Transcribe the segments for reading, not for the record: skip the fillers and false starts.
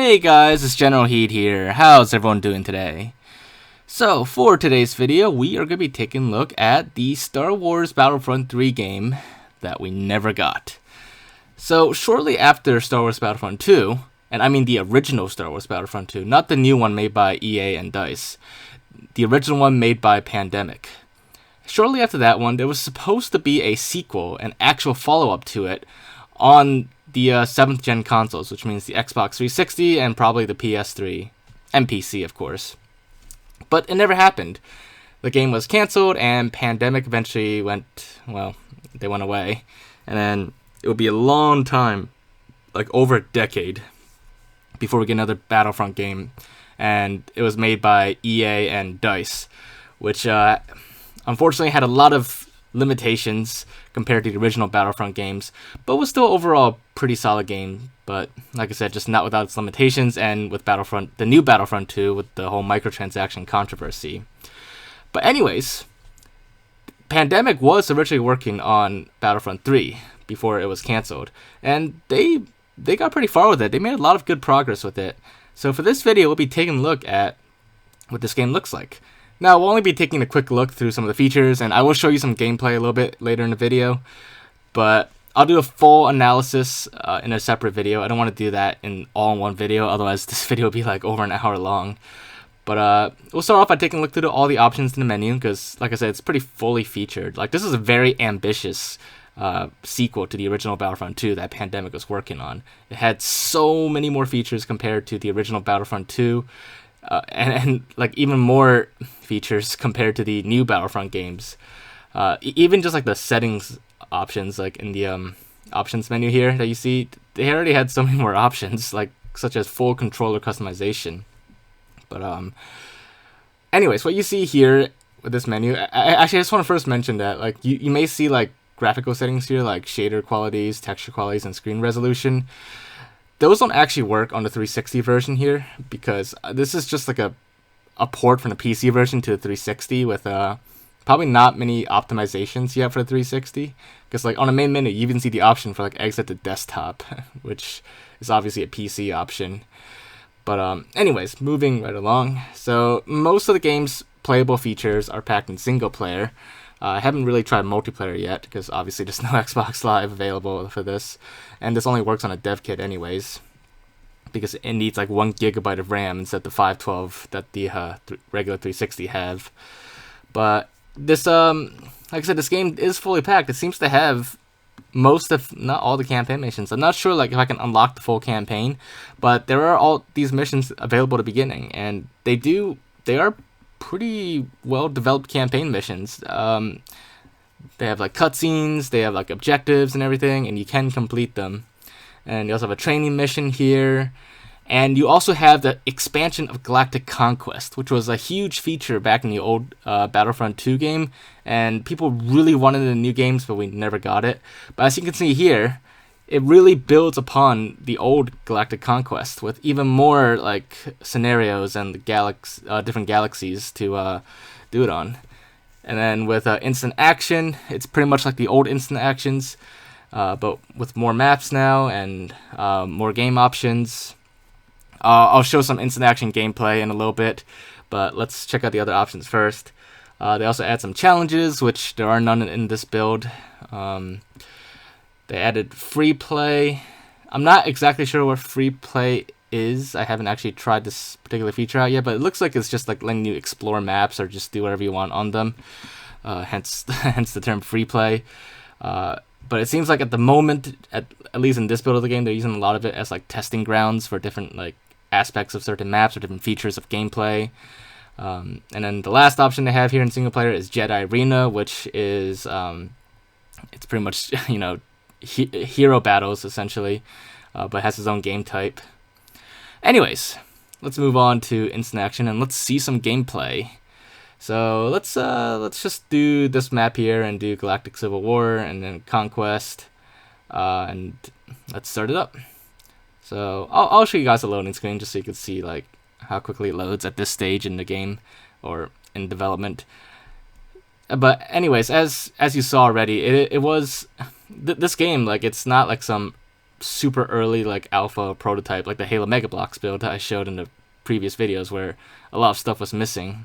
Hey guys, it's Generalkidd here. How's everyone doing today? So, for today's video, we are going to be taking a look at the Star Wars Battlefront 3 game that we never got. So, shortly after Star Wars Battlefront 2, and I mean the original Star Wars Battlefront 2, not the new one made by EA and DICE, the original one made by Pandemic. Shortly after that one, there was supposed to be a sequel, an actual follow-up to it, on the 7th gen consoles, which means the Xbox 360 and probably the PS3 and PC, of course. But it never happened. The game was cancelled, and Pandemic eventually they went away. And then it would be a long time, like over a decade, before we get another Battlefront game. And it was made by EA and DICE, which unfortunately had a lot of limitations compared to the original Battlefront games, but was still overall a pretty solid game. But like I said, just not without its limitations, and with Battlefront, the new Battlefront 2, with the whole microtransaction controversy. But anyways, Pandemic was originally working on Battlefront 3 before it was cancelled, and they got pretty far with it. They made a lot of good progress with it. So for this video, we'll be taking a look at what this game looks like. Now, we'll only be taking a quick look through some of the features, and I will show you some gameplay a little bit later in the video, but I'll do a full analysis in a separate video. I don't want to do that all in one video, otherwise this video will be like over an hour long. But we'll start off by taking a look through all the options in the menu, because, like I said, it's pretty fully featured. Like, this is a very ambitious sequel to the original Battlefront 2 that Pandemic was working on. It had so many more features compared to the original Battlefront 2. And like even more features compared to the new Battlefront games. Even just like the settings options, like in the options menu here that you see, they already had so many more options, like such as full controller customization. But anyways, what you see here with this menu, I just want to first mention that like you may see like graphical settings here, like shader qualities, texture qualities, and screen resolution. Those don't actually work on the 360 version here, because this is just like a port from the PC version to the 360 with probably not many optimizations yet for the 360. Because like on the main menu, you even see the option for like exit to desktop, which is obviously a PC option. But anyways, moving right along. So most of the game's playable features are packed in single player. I haven't really tried multiplayer yet, because obviously there's no Xbox Live available for this, and this only works on a dev kit anyways, because it needs like 1 GB of RAM instead of the 512 that the regular 360 have. But this, like I said, this game is fully packed. It seems to have most, if not all, the campaign missions. I'm not sure like if I can unlock the full campaign, but there are all these missions available at the beginning, and they are pretty well developed campaign missions. They have like cutscenes, they have like objectives and everything, and you can complete them. And you also have a training mission here, and you also have the expansion of Galactic Conquest, which was a huge feature back in the old Battlefront 2 game, and people really wanted it in new games, but we never got it. But as you can see here, it really builds upon the old Galactic Conquest with even more like scenarios and different galaxies to do it on. And then with instant action, it's pretty much like the old instant actions, but with more maps now and more game options. I'll show some instant action gameplay in a little bit, but let's check out the other options first. They also add some challenges, which there are none in this build. They added free play. I'm not exactly sure what free play is. I haven't actually tried this particular feature out yet, but it looks like it's just like letting you explore maps or just do whatever you want on them. Hence the term free play. But it seems like at the moment, at least in this build of the game, they're using a lot of it as like testing grounds for different like aspects of certain maps or different features of gameplay. And then the last option they have here in single player is Jedi Arena, which is it's pretty much hero battles essentially, but has its own game type. Anyways, let's move on to instant action and let's see some gameplay. So let's just do this map here and do Galactic Civil War and then Conquest, and let's start it up. So I'll show you guys a loading screen just so you can see like how quickly it loads at this stage in the game or in development. But anyways, as you saw already, it was this game, like, it's not like some super early like alpha prototype, like the Halo Mega Bloks build that I showed in the previous videos, where a lot of stuff was missing,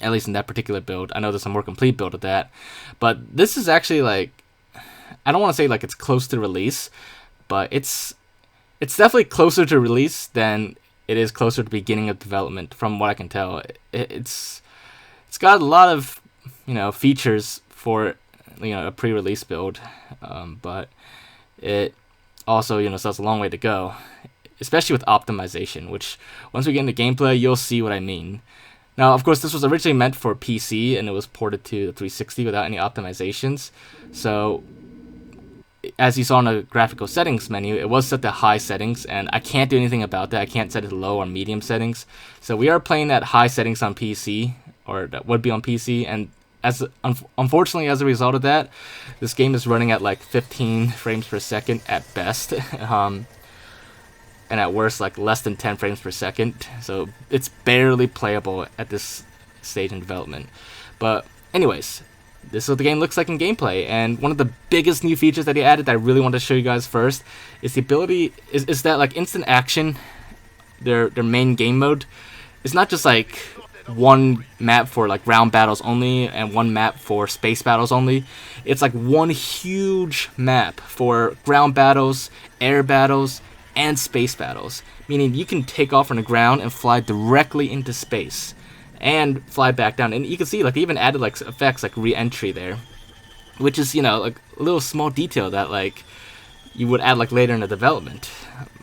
at least in that particular build. I know there's a more complete build of that, but this is actually like, I don't want to say like it's close to release, but it's definitely closer to release than it is closer to beginning of development, from what I can tell. It's got a lot of, you know, features for, you know, a pre-release build, but it also, you know, still has a long way to go, especially with optimization, which once we get into gameplay, you'll see what I mean. Now, of course, this was originally meant for PC, and it was ported to the 360 without any optimizations. So, as you saw in the graphical settings menu, it was set to high settings, and I can't do anything about that. I can't set it to low or medium settings. So we are playing at high settings on PC, or that would be on PC, and unfortunately, as a result of that, this game is running at like 15 frames per second at best, and at worst, like less than 10 frames per second. So it's barely playable at this stage in development. But anyways, this is what the game looks like in gameplay, and one of the biggest new features that he added that I really want to show you guys first is the ability, is that like instant action, their main game mode, is not just like one map for like ground battles only and one map for space battles only. It's like one huge map for ground battles, air battles, and space battles, meaning you can take off from the ground and fly directly into space and fly back down. And you can see like they even added like effects like re-entry there, which is, you know, like a little small detail that like you would add like later in the development,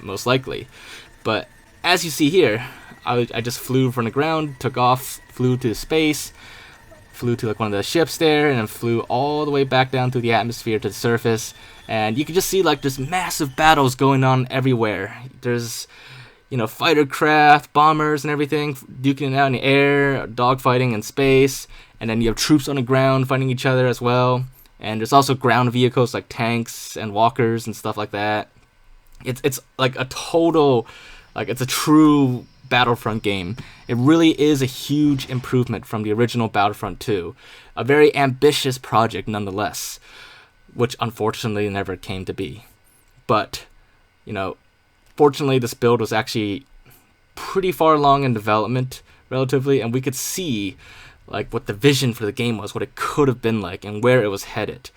most likely. But as you see here, I just flew from the ground, took off, flew to space, flew to like one of the ships there, and then flew all the way back down through the atmosphere to the surface. And you can just see like there's massive battles going on everywhere. There's, you know, fighter craft, bombers, and everything duking it out in the air, dogfighting in space, and then you have troops on the ground fighting each other as well. And there's also ground vehicles like tanks and walkers and stuff like that. It's like a total, like it's a true Battlefront game. It really is a huge improvement from the original Battlefront 2. A very ambitious project nonetheless, which unfortunately never came to be. But, you know, fortunately this build was actually pretty far along in development, relatively, and we could see like what the vision for the game was, what it could have been like, and where it was headed.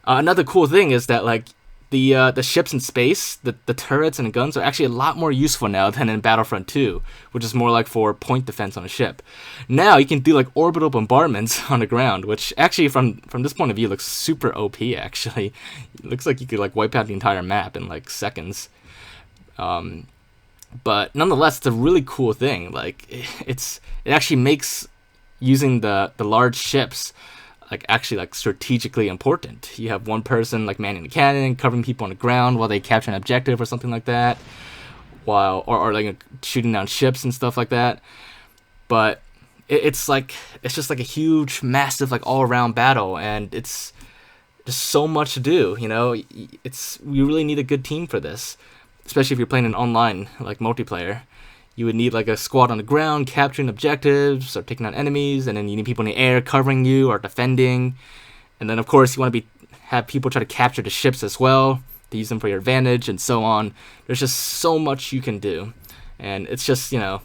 Another cool thing is that like the ships in space, the turrets and the guns are actually a lot more useful now than in Battlefront 2, which is more like for point defense on a ship. Now you can do like orbital bombardments on the ground, which actually from this point of view looks super OP actually. It looks like you could like wipe out the entire map in like seconds. But nonetheless, it's a really cool thing. Like it actually makes using the large ships like actually like strategically important. You have one person like manning the cannon, covering people on the ground while they capture an objective or something like that, while or like shooting down ships and stuff like that. But it's just like a huge, massive, like all around battle, and it's just so much to do. You know, we really need a good team for this, especially if you're playing an online like multiplayer. You would need like a squad on the ground capturing objectives or taking out enemies, and then you need people in the air covering you or defending. And then of course you want to have people try to capture the ships as well, to use them for your advantage, and so on. There's just so much you can do, and it's just, you know,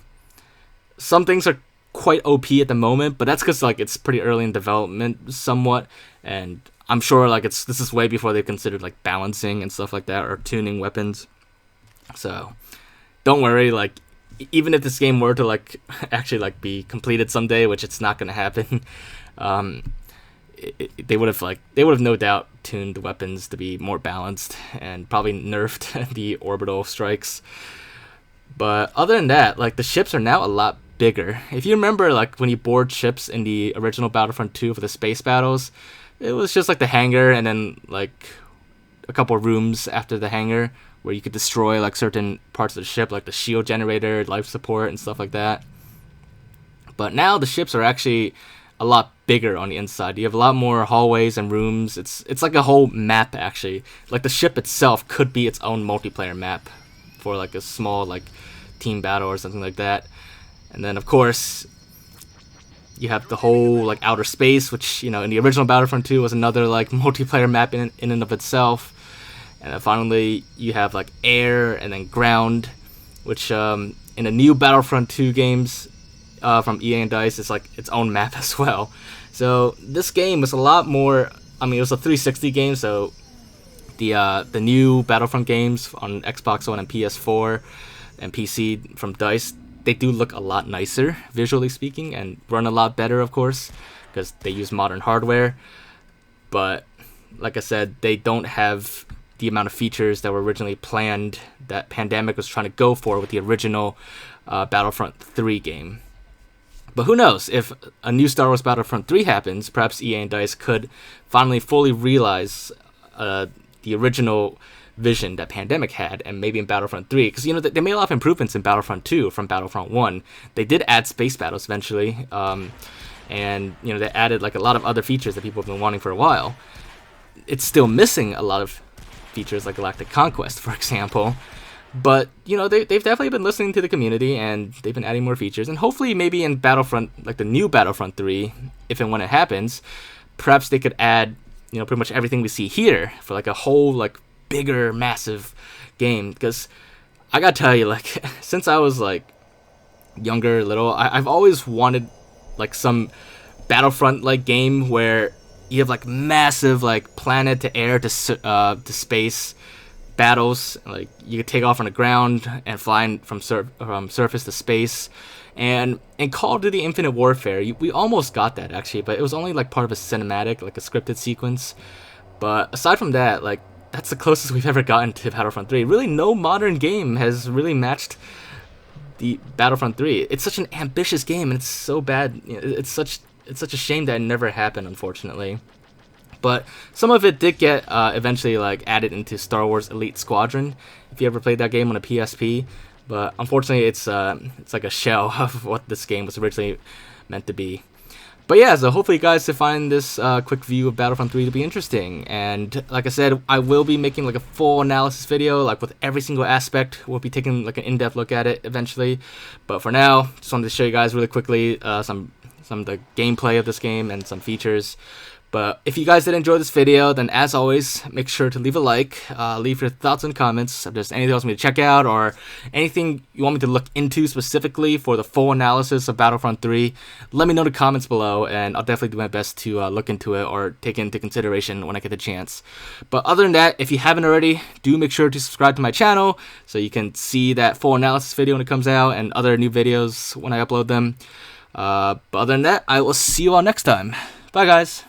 some things are quite OP at the moment, but that's because like it's pretty early in development somewhat, and I'm sure like this is way before they've considered like balancing and stuff like that, or tuning weapons. So don't worry, like even if this game were to like actually like be completed someday, which it's not going to happen, they would have no doubt tuned the weapons to be more balanced and probably nerfed the orbital strikes. But other than that, like the ships are now a lot bigger. If you remember, like when you board ships in the original Battlefront 2 for the space battles, it was just like the hangar and then like a couple rooms after the hangar where you could destroy like certain parts of the ship, like the shield generator, life support, and stuff like that. But now the ships are actually a lot bigger on the inside. You have a lot more hallways and rooms. It's like a whole map actually. Like the ship itself could be its own multiplayer map for like a small like team battle or something like that. And then of course you have the whole like outer space, which, you know, in the original Battlefront 2 was another like multiplayer map in and of itself. And then finally, you have like air and then ground, which in the new Battlefront 2 games from EA and DICE, it's like its own map as well. So this game was a lot more. I mean, it was a 360 game, so the new Battlefront games on Xbox One and PS4 and PC from DICE, they do look a lot nicer visually speaking and run a lot better, of course, because they use modern hardware. But like I said, they don't have the amount of features that were originally planned that Pandemic was trying to go for with the original Battlefront 3 game. But who knows, if a new Star Wars Battlefront 3 happens, perhaps EA and DICE could finally fully realize the original vision that Pandemic had, and maybe in Battlefront 3, because they made a lot of improvements in Battlefront 2 from Battlefront 1. They did add space battles eventually, and they added like a lot of other features that people have been wanting for a while. It's still missing a lot of features like Galactic Conquest, for example. But they've definitely been listening to the community, and they've been adding more features. And hopefully, maybe in Battlefront, like the new Battlefront 3, if and when it happens, perhaps they could add pretty much everything we see here for like a whole like bigger, massive game. Because I gotta tell you, like since I was like younger, little, I've always wanted like some Battlefront like game where you have like massive like planet to air to space battles. Like you could take off on the ground and fly from surface to space. And in Call of Duty Infinite Warfare, we almost got that actually, but it was only like part of a cinematic, like a scripted sequence. But aside from that, like that's the closest we've ever gotten to Battlefront 3. Really, no modern game has really matched the Battlefront 3. It's such an ambitious game, and it's so bad. It's such a shame that it never happened, unfortunately. But some of it did get eventually like added into Star Wars Elite Squadron, if you ever played that game on a PSP. But unfortunately, it's like a shell of what this game was originally meant to be. But yeah, so hopefully you guys find this quick view of Battlefront 3 to be interesting. And like I said, I will be making like a full analysis video, like with every single aspect. We'll be taking like an in-depth look at it eventually. But for now, just wanted to show you guys really quickly some of the gameplay of this game and some features. But if you guys did enjoy this video, then as always, make sure to leave a like, leave your thoughts and comments. If there's anything else you want me to check out or anything you want me to look into specifically for the full analysis of Battlefront 3, let me know in the comments below, and I'll definitely do my best to look into it or take it into consideration when I get the chance. But other than that, if you haven't already, do make sure to subscribe to my channel so you can see that full analysis video when it comes out and other new videos when I upload them. But other than that, I will see you all next time. Bye, guys.